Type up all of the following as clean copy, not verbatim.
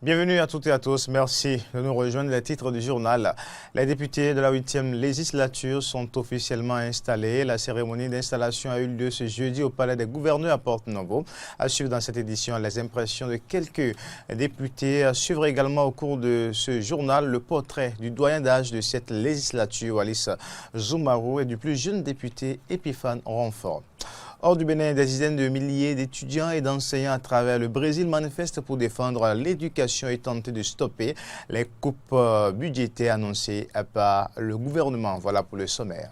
Bienvenue à toutes et à tous. Merci de nous rejoindre. Les titres du journal. Les députés de la 8e législature sont officiellement installés. La cérémonie d'installation a eu lieu ce jeudi au Palais des Gouverneurs à Porto-Novo. À suivre dans cette édition les impressions de quelques députés. À suivre également au cours de ce journal le portrait du doyen d'âge de cette législature, Wallis Zoumarou, et du plus jeune député Epiphane Renfort. Hors du Bénin, des dizaines de milliers d'étudiants et d'enseignants à travers le Brésil manifestent pour défendre l'éducation et tenter de stopper les coupes budgétaires annoncées par le gouvernement. Voilà pour le sommaire.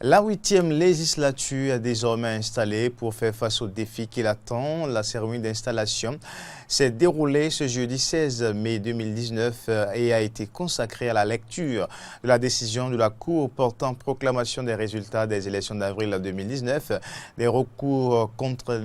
La 8e législature est désormais installée pour faire face aux défis qui l'attendent. La cérémonie d'installation s'est déroulée ce jeudi 16 mai 2019 et a été consacrée à la lecture de la décision de la Cour portant proclamation des résultats des élections d'avril 2019, des recours contre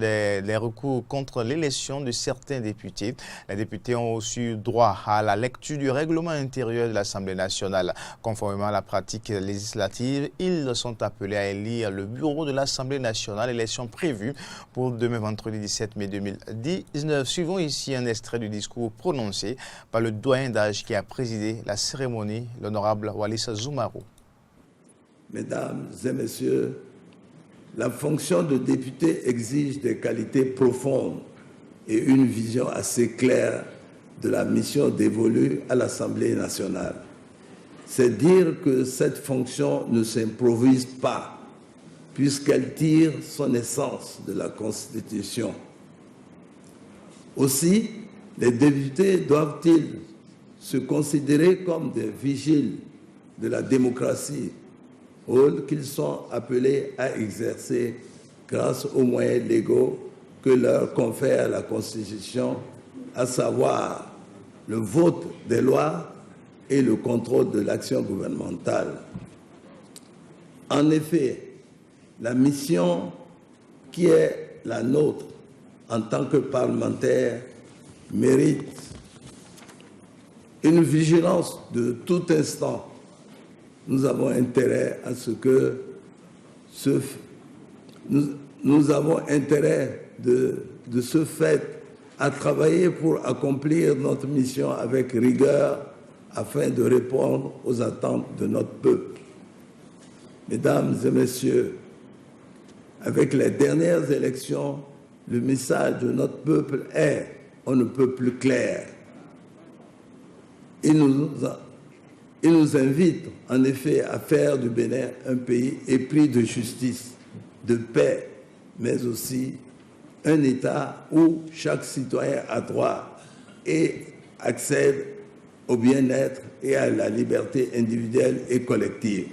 l'élection de certains députés. Les députés ont aussi droit à la lecture du règlement intérieur de l'Assemblée nationale. Conformément à la pratique législative, ils sont appelés à élire le bureau de l'Assemblée nationale, élection prévue pour demain vendredi 17 mai 2019. Suivons ici un extrait du discours prononcé par le doyen d'âge qui a présidé la cérémonie, l'honorable Wallis Zoumarou. Mesdames et messieurs, la fonction de député exige des qualités profondes et une vision assez claire de la mission dévolue à l'Assemblée nationale. C'est dire que cette fonction ne s'improvise pas, puisqu'elle tire son essence de la Constitution. Aussi, les députés doivent-ils se considérer comme des vigiles de la démocratie, rôle qu'ils sont appelés à exercer grâce aux moyens légaux que leur confère la Constitution, à savoir le vote des lois et le contrôle de l'action gouvernementale. En effet, la mission qui est la nôtre en tant que parlementaires mérite une vigilance de tout instant. Nous avons intérêt à ce que nous avons intérêt de ce fait à travailler pour accomplir notre mission avec rigueur afin de répondre aux attentes de notre peuple. Mesdames et messieurs, avec les dernières élections, le message de notre peuple est on ne peut plus clair. Il nous invite en effet à faire du Bénin un pays épris de justice, de paix, mais aussi un État où chaque citoyen a droit et accède au bien-être et à la liberté individuelle et collective.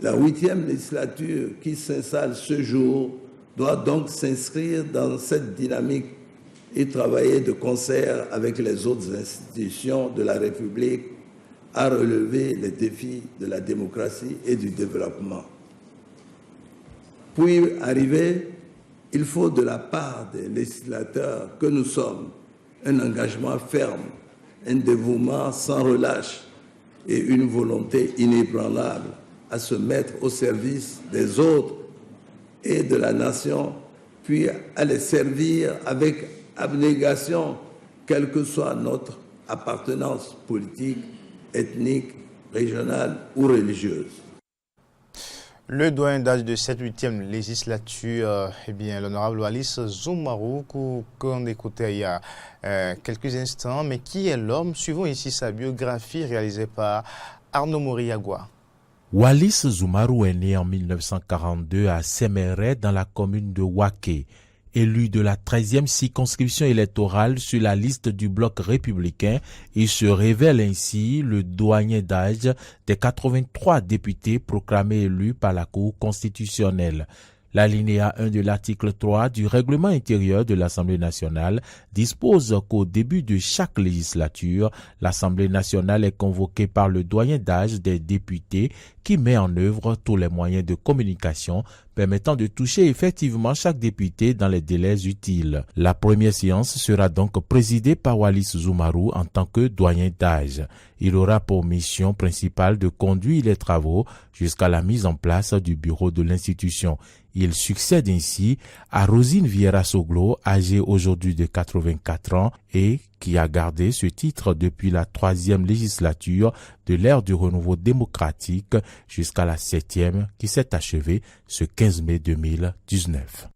La 8e législature qui s'installe ce jour doit donc s'inscrire dans cette dynamique et travailler de concert avec les autres institutions de la République à relever les défis de la démocratie et du développement. Pour y arriver, il faut de la part des législateurs que nous sommes un engagement ferme, un dévouement sans relâche et une volonté inébranlable à se mettre au service des autres et de la nation, puis à les servir avec abnégation, quelle que soit notre appartenance politique, ethnique, régionale ou religieuse. Le doyen d'âge de cette 8e législature, l'honorable Wallis Zoumarou, qu'on écoutait il y a quelques instants, mais qui est l'homme? Suivons ici sa biographie réalisée par Arnaud Moriagua. Wallis Zoumarou est né en 1942 à Séméré dans la commune de Waké. Élu de la 13e circonscription électorale sur la liste du bloc républicain, il se révèle ainsi le doyen d'âge des 83 députés proclamés élus par la Cour constitutionnelle. L'alinéa 1 de l'article 3 du règlement intérieur de l'Assemblée nationale dispose qu'au début de chaque législature, l'Assemblée nationale est convoquée par le doyen d'âge des députés qui met en œuvre tous les moyens de communication permettant de toucher effectivement chaque député dans les délais utiles. La première séance sera donc présidée par Wallis Zoumarou en tant que doyen d'âge. Il aura pour mission principale de conduire les travaux jusqu'à la mise en place du bureau de l'institution. Il succède ainsi à Rosine Vieira Soglo, âgée aujourd'hui de 84 ans et qui a gardé ce titre depuis la 3e législature de l'ère du renouveau démocratique jusqu'à la 7e qui s'est achevée ce 15 mai 2019.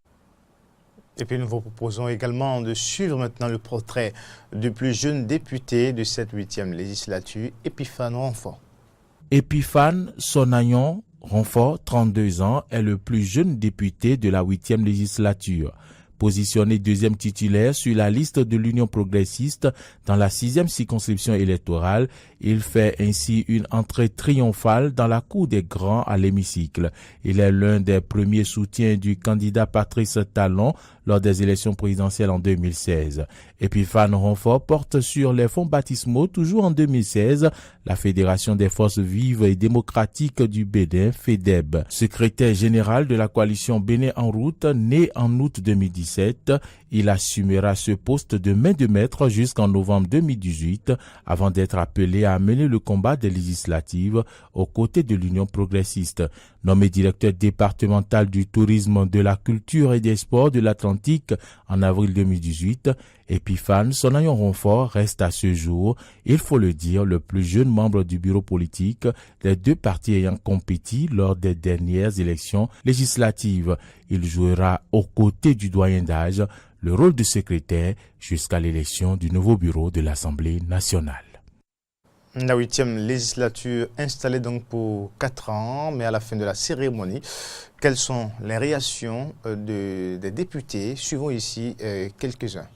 Et puis nous vous proposons également de suivre maintenant le portrait du plus jeune député de cette 8e législature, Epiphane Renfort. Epiphane Sonayon Renfort, 32 ans, est le plus jeune député de la 8e législature. Positionné deuxième titulaire sur la liste de l'Union progressiste dans la 6e circonscription électorale, il fait ainsi une entrée triomphale dans la cour des grands à l'hémicycle. Il est l'un des premiers soutiens du candidat Patrice Talon lors des élections présidentielles en 2016. Epiphane Renfort porte sur les fonds baptismaux, toujours en 2016, la Fédération des forces vives et démocratiques du Bénin, FEDEB. Secrétaire général de la coalition Bénin en route, né en août 2017, il assumera ce poste de main de maître jusqu'en novembre 2018 avant d'être appelé à mener le combat des législatives aux côtés de l'Union progressiste. Nommé directeur départemental du tourisme, de la culture et des sports de l'Atlantique en avril 2018, Epiphane Sonayon Renfort reste à ce jour, il faut le dire, le plus jeune membre du bureau politique des deux partis ayant compéti lors des dernières élections législatives. Il jouera aux côtés du doyen d'âge le rôle de secrétaire jusqu'à l'élection du nouveau bureau de l'Assemblée nationale. La 8e législature installée donc pour 4 ans, mais à la fin de la cérémonie, quelles sont les réactions des députés? Suivons ici quelques-uns.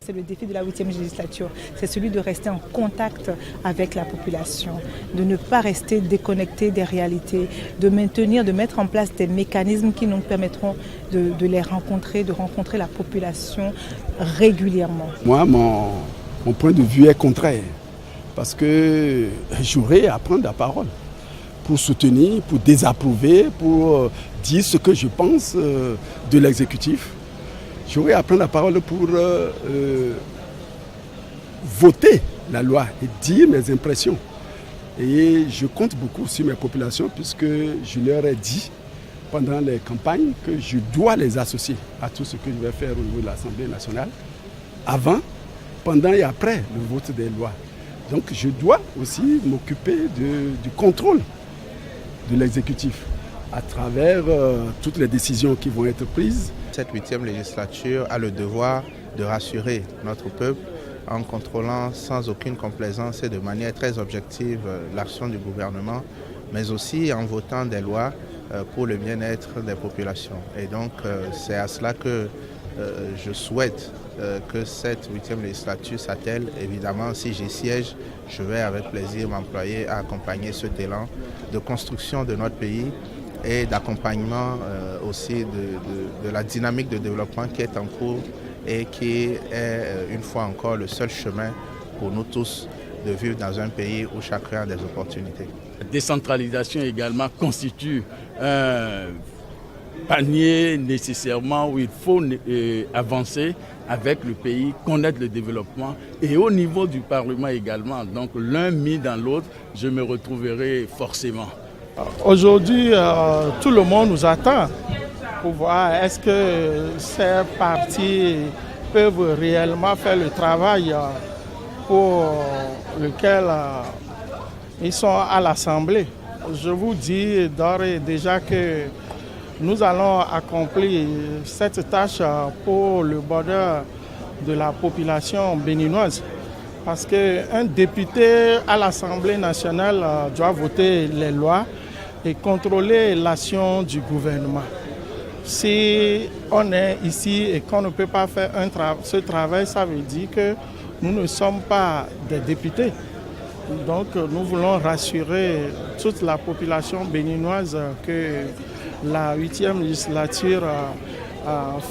C'est le défi de la 8e législature, c'est celui de rester en contact avec la population, de ne pas rester déconnecté des réalités, de mettre en place des mécanismes qui nous permettront de les rencontrer, de rencontrer la population régulièrement. Moi, mon point de vue est contraire, parce que j'aurais à prendre la parole pour soutenir, pour désapprouver, pour dire ce que je pense de l'exécutif. J'aurais à prendre la parole pour voter la loi et dire mes impressions. Et je compte beaucoup sur mes populations puisque je leur ai dit pendant les campagnes que je dois les associer à tout ce que je vais faire au niveau de l'Assemblée nationale, avant, pendant et après le vote des lois. Donc je dois aussi m'occuper du contrôle de l'exécutif à travers toutes les décisions qui vont être prises. Cette 8e législature a le devoir de rassurer notre peuple en contrôlant sans aucune complaisance et de manière très objective l'action du gouvernement, mais aussi en votant des lois pour le bien-être des populations. Et donc c'est à cela que je souhaite que cette 8e législature s'attelle. Évidemment, si j'y siège, je vais avec plaisir m'employer à accompagner cet élan de construction de notre pays et d'accompagnement aussi de la dynamique de développement qui est en cours et qui est une fois encore le seul chemin pour nous tous de vivre dans un pays où chacun a des opportunités. La décentralisation également constitue un panier nécessairement où il faut avancer avec le pays, connaître le développement et au niveau du Parlement également. Donc l'un mis dans l'autre, je me retrouverai forcément. Aujourd'hui, tout le monde nous attend pour voir est-ce que ces partis peuvent réellement faire le travail pour lequel ils sont à l'Assemblée. Je vous dis d'ores et déjà que nous allons accomplir cette tâche pour le bonheur de la population béninoise. Parce qu'un député à l'Assemblée nationale doit voter les lois et contrôler l'action du gouvernement. Si on est ici et qu'on ne peut pas faire ce travail, ça veut dire que nous ne sommes pas des députés. Donc nous voulons rassurer toute la population béninoise que la 8e législature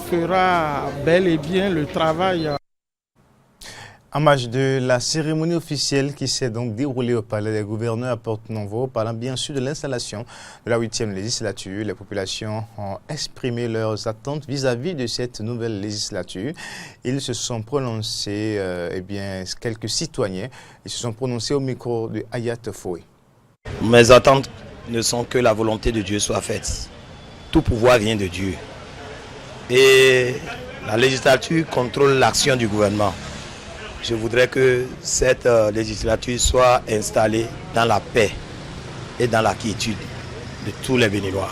fera bel et bien le travail. En marge de la cérémonie officielle qui s'est donc déroulée au Palais des gouverneurs à Porto-Novo, parlant bien sûr de l'installation de la 8e législature, les populations ont exprimé leurs attentes vis-à-vis de cette nouvelle législature. Ils se sont prononcés, quelques citoyens, ils se sont prononcés au micro de Hayat Foué. Mes attentes ne sont que la volonté de Dieu soit faite. Tout pouvoir vient de Dieu. Et la législature contrôle l'action du gouvernement. Je voudrais que cette législature soit installée dans la paix et dans la quiétude de tous les Béninois.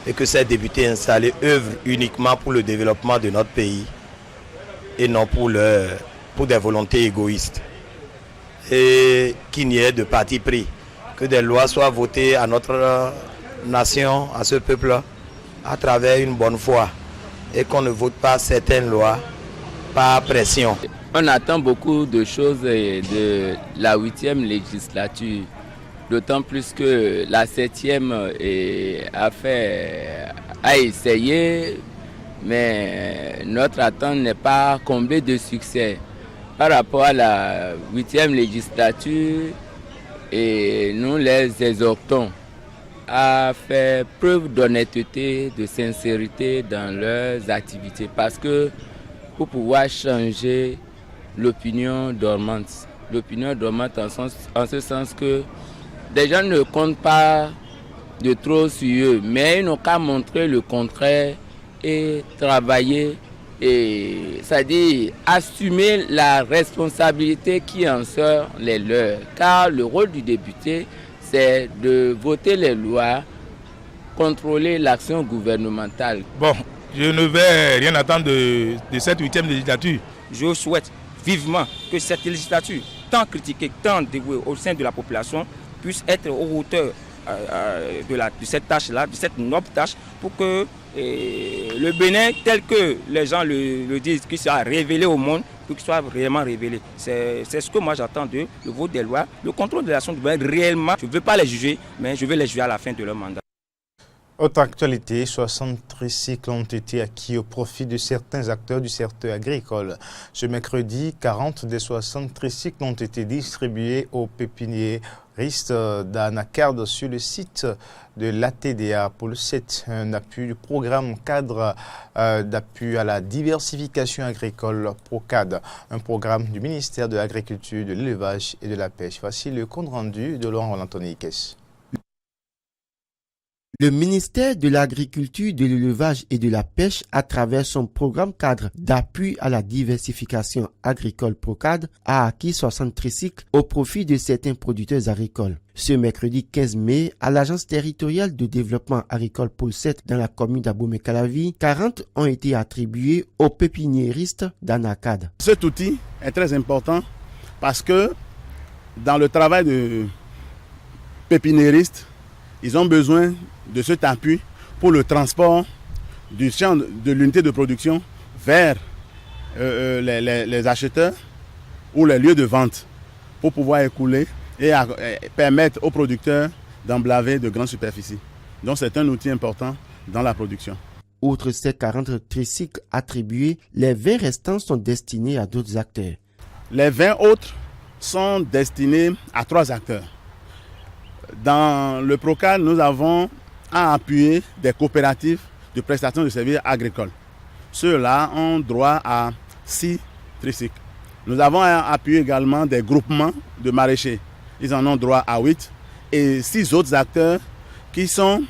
Et que ces députés installés œuvrent uniquement pour le développement de notre pays et non pour des volontés égoïstes. Et qu'il n'y ait de parti pris. Que des lois soient votées à notre nation, à ce peuple, à travers une bonne foi. Et qu'on ne vote pas certaines lois par pression. On attend beaucoup de choses de la 8e législature, d'autant plus que la 7e a essayé, mais notre attente n'est pas comblée de succès. Par rapport à la 8e législature, et nous les exhortons à faire preuve d'honnêteté, de sincérité dans leurs activités, parce que pour pouvoir changer l'opinion dormante en ce sens que des gens ne comptent pas de trop sur eux, mais ils n'ont qu'à montrer le contraire et travailler, et c'est-à-dire assumer la responsabilité qui en sort les leurs, car le rôle du député c'est de voter les lois, contrôler l'action gouvernementale. Bon, je ne vais rien attendre de cette 8e législature. Je souhaite vivement que cette législature, tant critiquée, tant dévouée au sein de la population, puisse être aux hauteurs de cette tâche-là, de cette noble tâche, pour que le Bénin, tel que les gens le disent, qu'il soit révélé au monde, pour qu'il soit réellement révélé. C'est ce que moi j'attends le vote des lois, le contrôle de l'action du Bénin réellement. Je ne veux pas les juger, mais je veux les juger à la fin de leur mandat. Autre actualité, 60 tricycles ont été acquis au profit de certains acteurs du secteur agricole. Ce mercredi, 40 des 60 tricycles ont été distribués aux pépiniéristes d'Anacarde sur le site de l'ATDA pour le 7, un appui du programme cadre d'appui à la diversification agricole PROCAD, un programme du ministère de l'Agriculture, de l'Élevage et de la Pêche. Voici le compte rendu de Laurent Anthony Kess. Le ministère de l'Agriculture, de l'Élevage et de la Pêche, à travers son programme cadre d'appui à la diversification agricole PROCAD, a acquis 60 tricycles au profit de certains producteurs agricoles. Ce mercredi 15 mai, à l'Agence territoriale de développement agricole Pôle 7 dans la commune d'Abomey-Calavi, 40 ont été attribués aux pépiniéristes d'Anacarde. Cet outil est très important parce que dans le travail de pépiniéristes, ils ont besoin de cet appui pour le transport du champ de l'unité de production vers les acheteurs ou les lieux de vente pour pouvoir écouler et permettre aux producteurs d'emblaver de grandes superficies. Donc c'est un outil important dans la production. Outre ces 40 tricycles attribués, les 20 restants sont destinés à d'autres acteurs. Les 20 autres sont destinés à 3 acteurs. Dans le PROCAD, nous avons à appuyer des coopératives de prestation de services agricoles. Ceux-là ont droit à 6 tricycles. Nous avons à appuyer également des groupements de maraîchers. Ils en ont droit à 8. Et 6 autres acteurs qui sont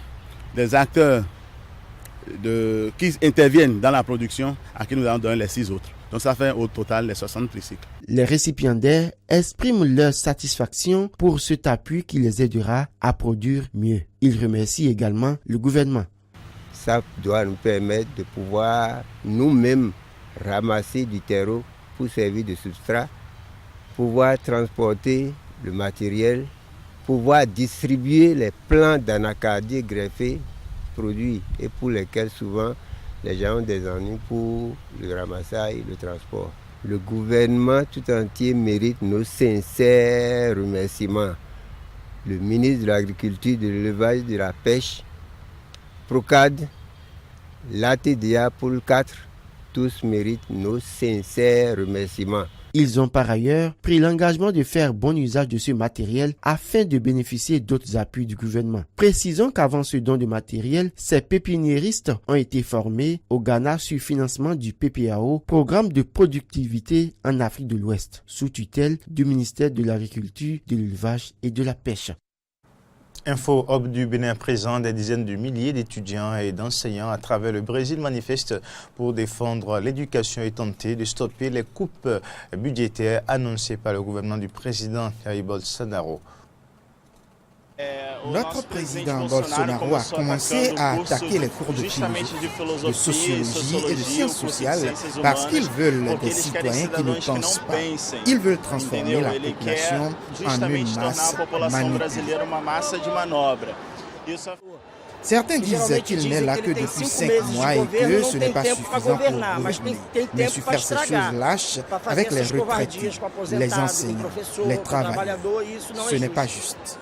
des acteurs qui interviennent dans la production, à qui nous allons donner les 6 autres. Donc ça fait au total les 60 tricycles. Les récipiendaires expriment leur satisfaction pour cet appui qui les aidera à produire mieux. Ils remercient également le gouvernement. Ça doit nous permettre de pouvoir nous-mêmes ramasser du terreau pour servir de substrat, pouvoir transporter le matériel, pouvoir distribuer les plants d'anacardier greffés produits et pour lesquels souvent les gens ont des ennuis pour le ramassage et le transport. Le gouvernement tout entier mérite nos sincères remerciements. Le ministre de l'Agriculture, de l'Élevage et de la Pêche, Procad, l'ATDA Pôle 4, tous méritent nos sincères remerciements. Ils ont par ailleurs pris l'engagement de faire bon usage de ce matériel afin de bénéficier d'autres appuis du gouvernement. Précisons qu'avant ce don de matériel, ces pépiniéristes ont été formés au Ghana sur financement du PPAO, Programme de productivité en Afrique de l'Ouest, sous tutelle du ministère de l'Agriculture, de l'Élevage et de la Pêche. Info Hub du Bénin présent, des dizaines de milliers d'étudiants et d'enseignants à travers le Brésil manifestent pour défendre l'éducation et tenter de stopper les coupes budgétaires annoncées par le gouvernement du président Jair Bolsonaro. Notre président Bolsonaro a commencé à attaquer les cours de philosophie, de sociologie et de sciences sociales parce qu'ils veulent des citoyens qui ne pensent pas. Ils veulent transformer la population en une masse manipulée. Certains disent qu'il n'est là que depuis 5 mois et que ce n'est pas suffisant pour gouverner. Mais sur faire ces choses lâches avec les retraités, les enseignants, les travailleurs, ce n'est pas juste.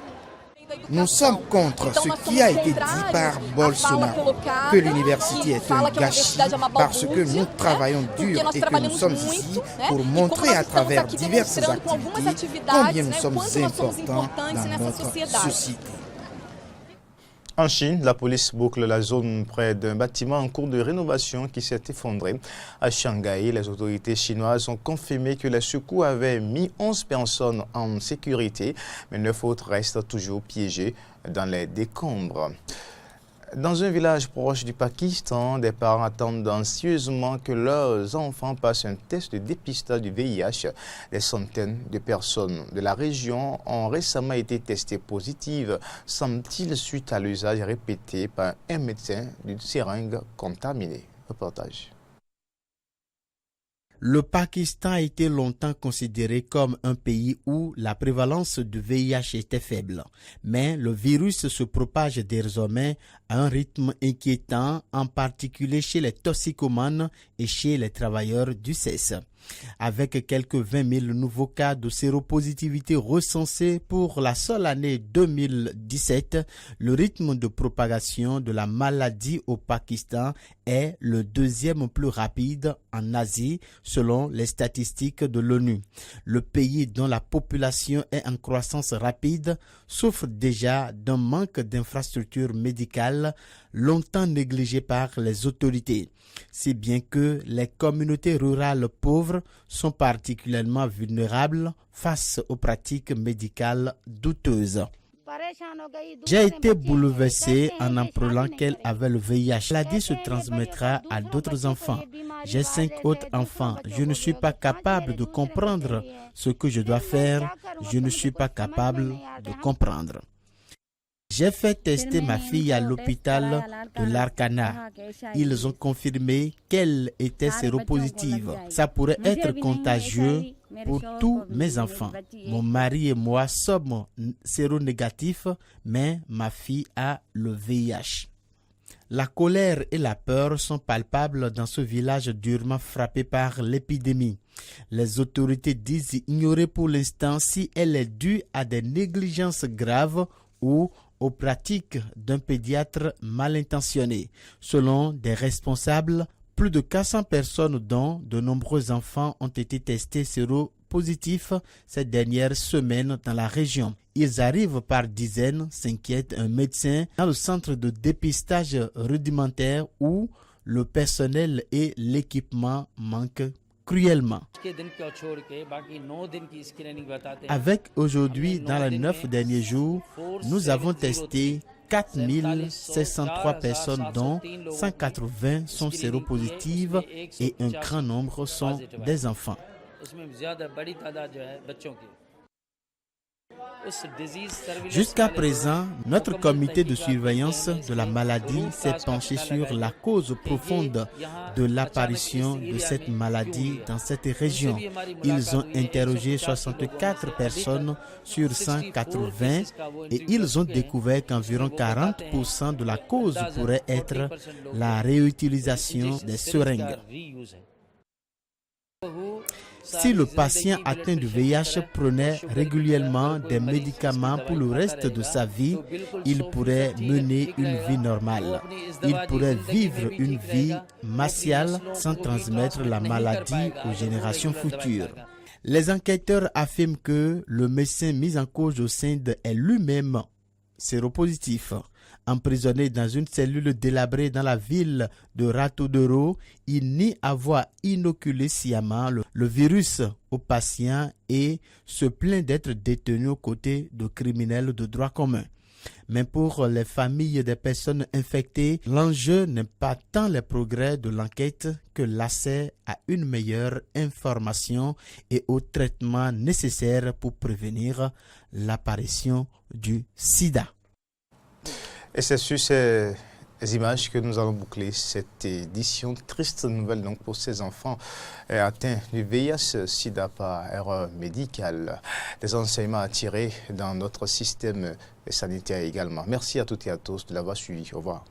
Nous sommes contre ce qui a été dit par Bolsonaro, que l'université est un gâchis parce que nous travaillons dur et que nous sommes ici pour montrer à travers diverses activités combien nous sommes importants dans notre société. En Chine, la police boucle la zone près d'un bâtiment en cours de rénovation qui s'est effondré. À Shanghai, les autorités chinoises ont confirmé que les secours avaient mis 11 personnes en sécurité, mais 9 autres restent toujours piégés dans les décombres. Dans un village proche du Pakistan, des parents attendent anxieusement que leurs enfants passent un test de dépistage du VIH. Des centaines de personnes de la région ont récemment été testées positives, semble-t-il, suite à l'usage répété par un médecin d'une seringue contaminée. Reportage. Le Pakistan a été longtemps considéré comme un pays où la prévalence du VIH était faible. Mais le virus se propage désormais à un rythme inquiétant, en particulier chez les toxicomanes et chez les travailleurs du sexe. Avec quelques 20 000 nouveaux cas de séropositivité recensés pour la seule année 2017, le rythme de propagation de la maladie au Pakistan est le deuxième plus rapide en Asie, selon les statistiques de l'ONU. Le pays dont la population est en croissance rapide souffre déjà d'un manque d'infrastructures médicales longtemps négligé par les autorités, si bien que les communautés rurales pauvres sont particulièrement vulnérables face aux pratiques médicales douteuses. J'ai été bouleversé en apprenant qu'elle avait le VIH. La maladie se transmettra à d'autres enfants. J'ai 5 autres enfants. Je ne suis pas capable de comprendre ce que je dois faire. Je ne suis pas capable de comprendre. J'ai fait tester ma fille à l'hôpital de l'Arkana. Ils ont confirmé qu'elle était séropositive. Ça pourrait être contagieux pour tous mes enfants. Mon mari et moi sommes séronégatifs, mais ma fille a le VIH. La colère et la peur sont palpables dans ce village durement frappé par l'épidémie. Les autorités disent ignorer pour l'instant si elle est due à des négligences graves ou aux pratiques d'un pédiatre mal intentionné. Selon des responsables, plus de 400 personnes dont de nombreux enfants ont été testés séropositifs ces dernières semaines dans la région. Ils arrivent par dizaines, s'inquiète un médecin dans le centre de dépistage rudimentaire où le personnel et l'équipement manquent cruellement. Avec aujourd'hui, dans les 9 derniers jours, nous avons testé 4703 personnes dont 180 sont séropositives et un grand nombre sont des enfants. Jusqu'à présent, notre comité de surveillance de la maladie s'est penché sur la cause profonde de l'apparition de cette maladie dans cette région. Ils ont interrogé 64 personnes sur 180 et ils ont découvert qu'environ 40% de la cause pourrait être la réutilisation des seringues. Si le patient atteint du VIH prenait régulièrement des médicaments pour le reste de sa vie, il pourrait mener une vie normale. Il pourrait vivre une vie martiale sans transmettre la maladie aux générations futures. Les enquêteurs affirment que le médecin mis en cause au Sinde est lui-même séropositif. Emprisonné dans une cellule délabrée dans la ville de Ratodoro, il nie avoir inoculé sciemment le virus aux patients et se plaint d'être détenu aux côtés de criminels de droit commun. Mais pour les familles des personnes infectées, l'enjeu n'est pas tant les progrès de l'enquête que l'accès à une meilleure information et au traitement nécessaire pour prévenir l'apparition du sida. Et c'est sur ces images que nous allons boucler cette édition. Triste nouvelle donc pour ces enfants atteints du VIH-Sida par erreur médicale. Des enseignements à tirer dans notre système sanitaire également. Merci à toutes et à tous de l'avoir suivi. Au revoir.